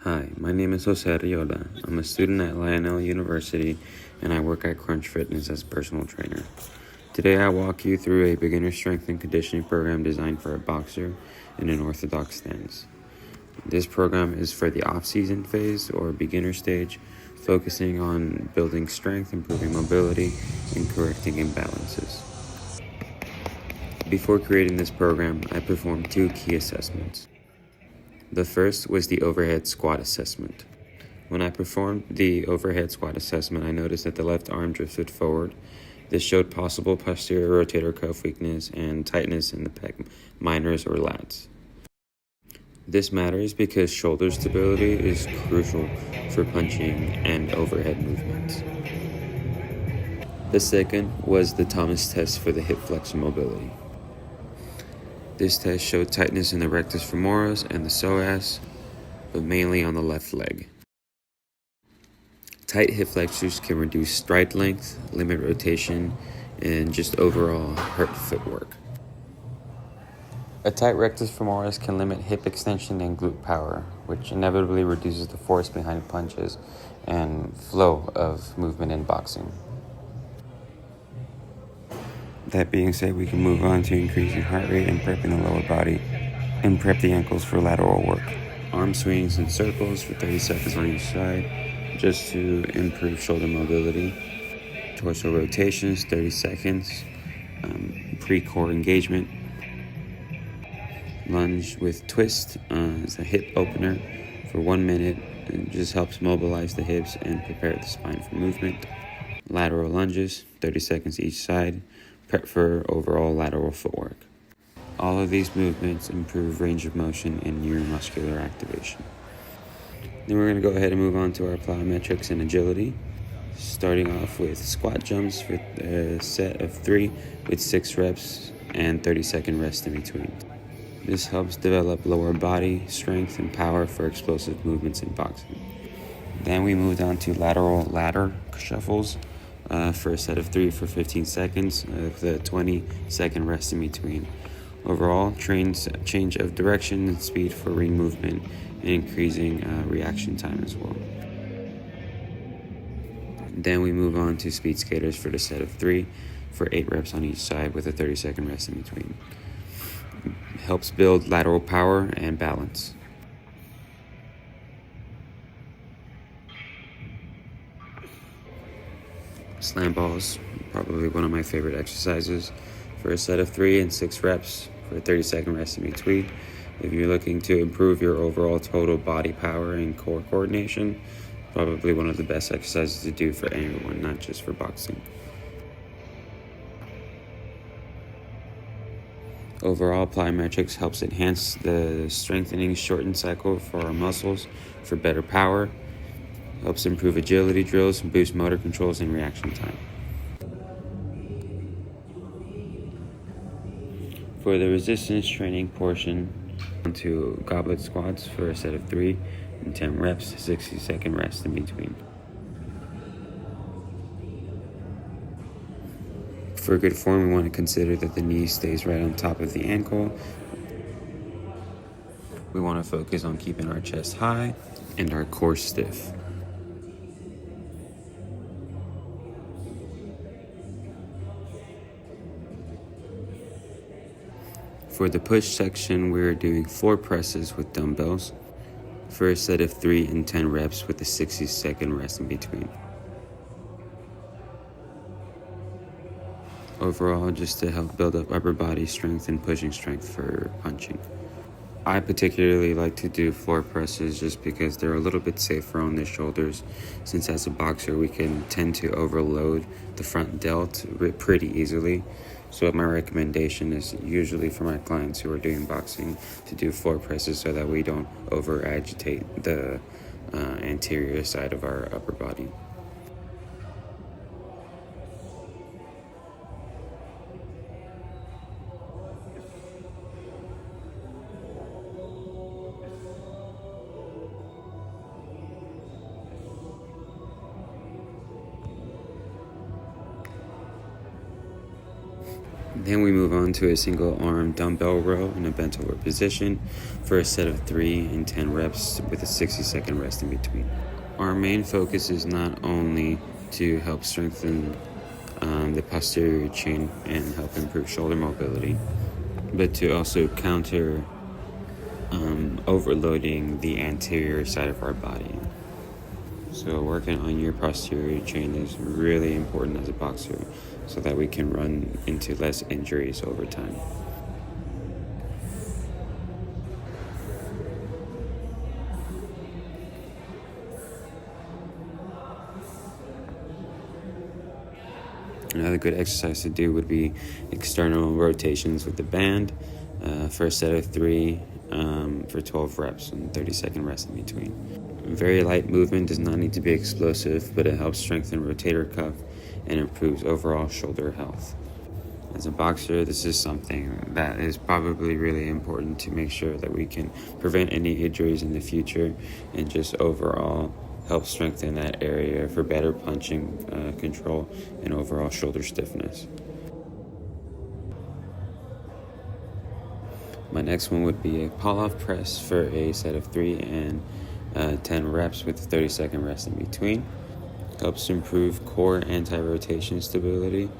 Hi, my name is Jose Arriola. I'm a student at Lionel University and I work at Crunch Fitness as a personal trainer. Today I walk you through a beginner strength and conditioning program designed for a boxer in an orthodox stance. This program is for the off-season phase or beginner stage, focusing on building strength, improving mobility, and correcting imbalances. Before creating this program, I performed 2 key assessments. The first was the overhead squat assessment. When I performed the overhead squat assessment, I noticed that the left arm drifted forward. This showed possible posterior rotator cuff weakness and tightness in the pec minors or lats. This matters because shoulder stability is crucial for punching and overhead movements. The second was the Thomas test for the hip flexor mobility. This test showed tightness in the rectus femoris and the psoas, but mainly on the left leg. Tight hip flexors can reduce stride length, limit rotation, and just overall hurt footwork. A tight rectus femoris can limit hip extension and glute power, which inevitably reduces the force behind punches and flow of movement in boxing. That being said, we can move on to increasing heart rate and prepping the lower body and prep the ankles for lateral work. Arm swings and circles for 30 seconds on each side, just to improve shoulder mobility. Torso rotations, 30 seconds. Pre-core engagement. Lunge with twist as a hip opener for 1 minute. It just helps mobilize the hips and prepare the spine for movement. Lateral lunges, 30 seconds each side. Prep for overall lateral footwork. All of these movements improve range of motion and neuromuscular activation. Then we're going to go ahead and move on to our plyometrics and agility, starting off with squat jumps for a set of 3 with 6 reps and 30-second rest in between. This helps develop lower body strength and power for explosive movements in boxing. Then we moved on to lateral ladder shuffles for a set of 3 for 15 seconds with a 20-second rest in between. Overall, trains change of direction and speed for ring movement and increasing reaction time as well. Then we move on to speed skaters for the set of 3 for 8 reps on each side with a 30-second rest in between. It helps build lateral power and balance. Slam balls, probably one of my favorite exercises, for a set of 3 and 6 reps for a 30-second rest in between. If you're looking to improve your overall total body power and core coordination, probably one of the best exercises to do for anyone, not just for boxing. Overall, plyometrics helps enhance the strengthening shortened cycle for our muscles for better power, helps improve agility drills, and boost motor controls and reaction time. For the resistance training portion, onto goblet squats for a set of 3 and 10 reps, 60-second rest in between. For good form, we want to consider that the knee stays right on top of the ankle. We want to focus on keeping our chest high and our core stiff. For the push section, we're doing floor presses with dumbbells for a set of 3 and 10 reps with a 60-second rest in between. Overall, just to help build up upper body strength and pushing strength for punching. I particularly like to do floor presses just because they're a little bit safer on the shoulders, since as a boxer we can tend to overload the front delt pretty easily. So my recommendation is usually for my clients who are doing boxing to do floor presses so that we don't over agitate the anterior side of our upper body. Then we move on to a single arm dumbbell row in a bent over position for a set of 3 and 10 reps with a 60-second rest in between. Our main focus is not only to help strengthen the posterior chain and help improve shoulder mobility, but to also counter overloading the anterior side of our body. So working on your posterior chain is really important as a boxer so that we can run into less injuries over time. Another good exercise to do would be external rotations with the band for a set of 3 for 12 reps and 30-second rest in between. Very light movement does not need to be explosive, but it helps strengthen rotator cuff and improves overall shoulder health. As a boxer, this is something that is probably really important to make sure that we can prevent any injuries in the future and just overall help strengthen that area for better punching control and overall shoulder stiffness. My next one would be a pull-off press for a set of 3 and 10 reps with a 30-second rest in between. Helps improve core anti-rotation stability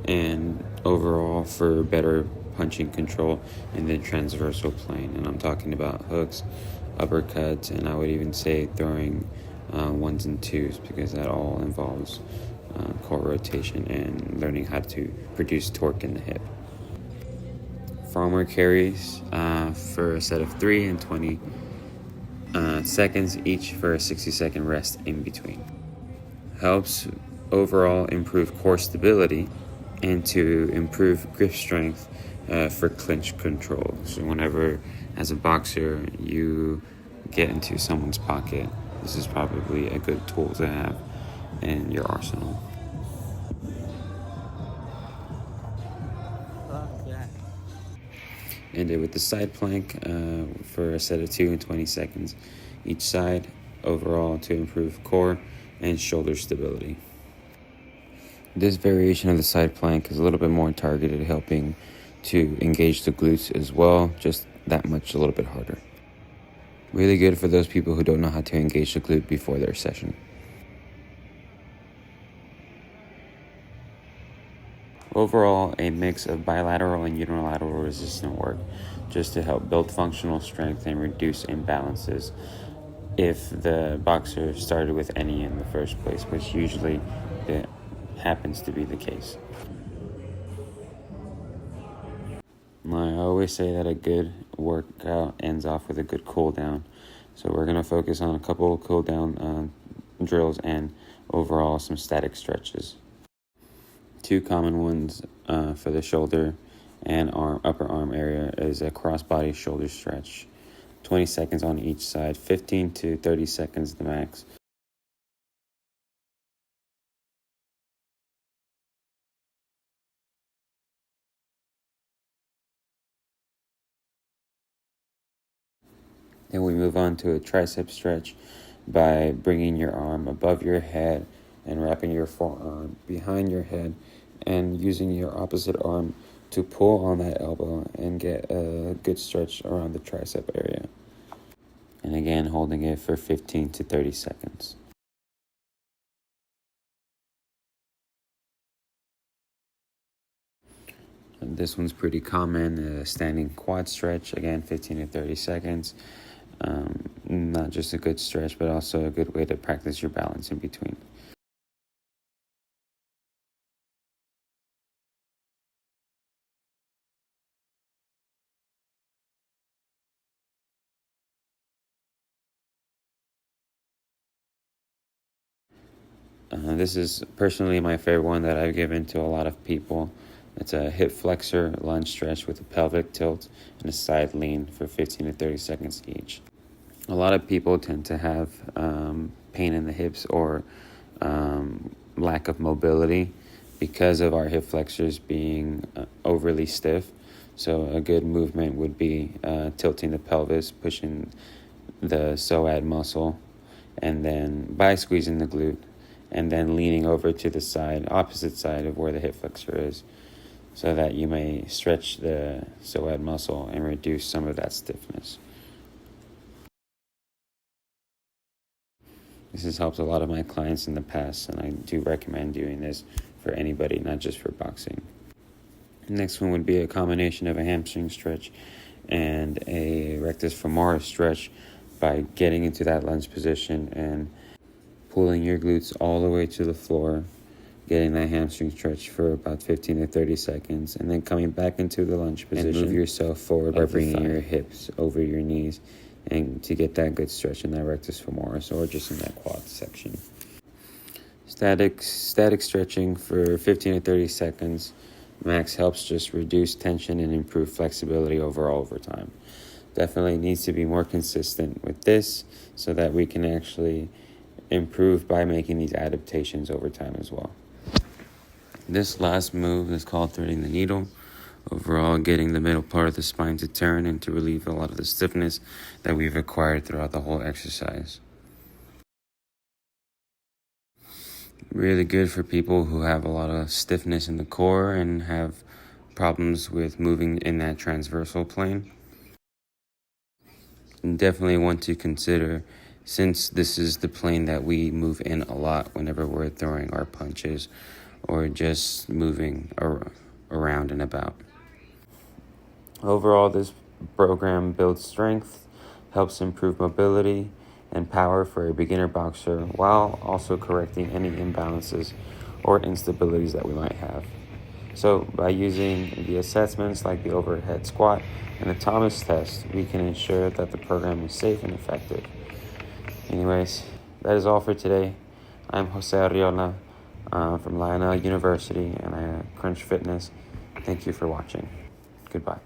and overall for better punching control in the transversal plane. And I'm talking about hooks, uppercuts, and I would even say throwing 1s and 2s, because that all involves core rotation and learning how to produce torque in the hip. Farmer carries for a set of 3 and 20 seconds each for a 60-second rest in between. Helps overall improve core stability and to improve grip strength for clinch control. So whenever, as a boxer, you get into someone's pocket, this is probably a good tool to have in your arsenal. Ended with the side plank for a set of 2 and 20 seconds each side, overall to improve core and shoulder stability. This variation of the side plank is a little bit more targeted, helping to engage the glutes as well, just that much a little bit harder. Really good for those people who don't know how to engage the glute before their session. Overall, a mix of bilateral and unilateral resistant work just to help build functional strength and reduce imbalances if the boxer started with any in the first place, which usually it happens to be the case. I always say that a good workout ends off with a good cool down. So we're going to focus on a couple of cool down drills and overall some static stretches. 2 common ones for the shoulder and upper arm area is a cross-body shoulder stretch. 20 seconds on each side, 15 to 30 seconds the max. Then we move on to a tricep stretch by bringing your arm above your head and wrapping your forearm behind your head and using your opposite arm to pull on that elbow and get a good stretch around the tricep area. And again, holding it for 15 to 30 seconds. And this one's pretty common, a standing quad stretch, again, 15 to 30 seconds. Not just a good stretch, but also a good way to practice your balance in between. This is personally my favorite one that I've given to a lot of people. It's a hip flexor lunge stretch with a pelvic tilt and a side lean for 15 to 30 seconds each. A lot of people tend to have pain in the hips or lack of mobility because of our hip flexors being overly stiff. So a good movement would be tilting the pelvis, pushing the psoas muscle, and then by squeezing the glute, and then leaning over to the side, opposite side of where the hip flexor is. so that you may stretch the psoas muscle and reduce some of that stiffness. This has helped a lot of my clients in the past, and I do recommend doing this for anybody, not just for boxing. The next one would be a combination of a hamstring stretch and a rectus femoris stretch by getting into that lunge position and pulling your glutes all the way to the floor, getting that hamstring stretch for about 15 to 30 seconds, and then coming back into the lunge position. And move yourself forward by bringing your hips over your knees and to get that good stretch in that rectus femoris or just in that quad section. Static stretching for 15 to 30 seconds max helps just reduce tension and improve flexibility overall over time. Definitely needs to be more consistent with this so that we can actually improve by making these adaptations over time as well. This last move is called threading the needle. Overall, getting the middle part of the spine to turn and to relieve a lot of the stiffness that we've acquired throughout the whole exercise. Really good for people who have a lot of stiffness in the core and have problems with moving in that transversal plane. And definitely want to consider, since this is the plane that we move in a lot whenever we're throwing our punches or just moving around and about. Overall, this program builds strength, helps improve mobility and power for a beginner boxer while also correcting any imbalances or instabilities that we might have. So by using the assessments like the overhead squat and the Thomas test, we can ensure that the program is safe and effective. Anyways, that is all for today. I'm Jose Arriola from Lionel University, and I Crunch Fitness. Thank you for watching. Goodbye.